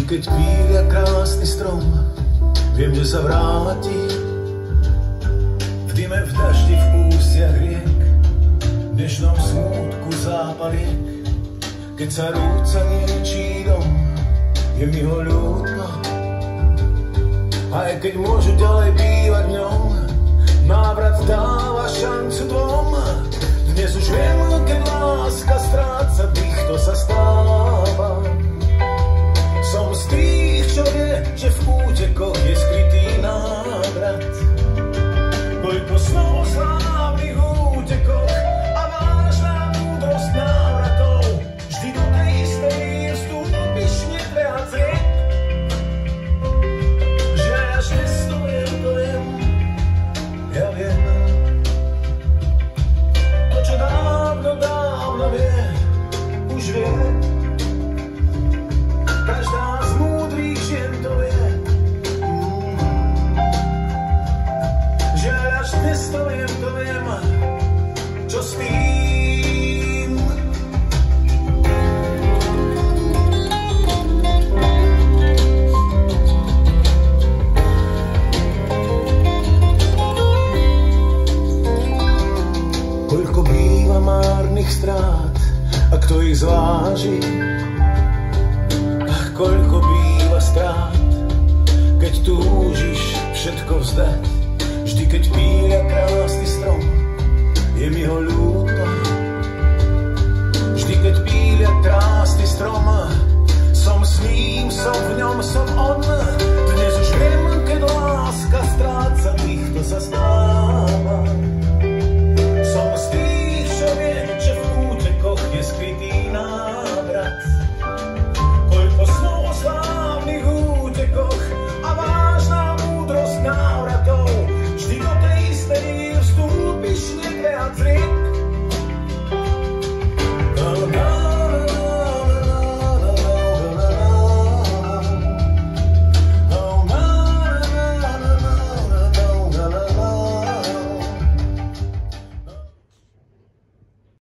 keď pília krásny strom, viem, že sa vráti. V dime, v daždi, v ústiach riek, v dnešnom smútku zápaliek. Keď sa rúca niečí dom, je mi ho ľúto. Aj keď môžu ďalej bývať v ňom, návrat dáva šancu dvom. Dnes už viem, keď láska stráca dých, to sa stáva. Som z tých, čo vie, že v útekoch je skrytý návrat. Koľko snov o slávnych útekoch a vážna múdrosť návratov, vždy do tej istej vstúpiš netriac riek. Že až nestojem, to jem, ja viem. To, čo dávno, dávno vie, už vie. Každá z múdrych žien to vie. Že až dnes to viem, čo s tým. Koľko býva márnych strát, a kto ich zváži? Koľko býva strát, keď túžiš všetko vzdať. Vždy, keď pília krásny strom, je mi ho ľúto. Vždy, keď pília krásny strom, som s ním, som v ňom, som on. Dnes už viem, keď láska stráca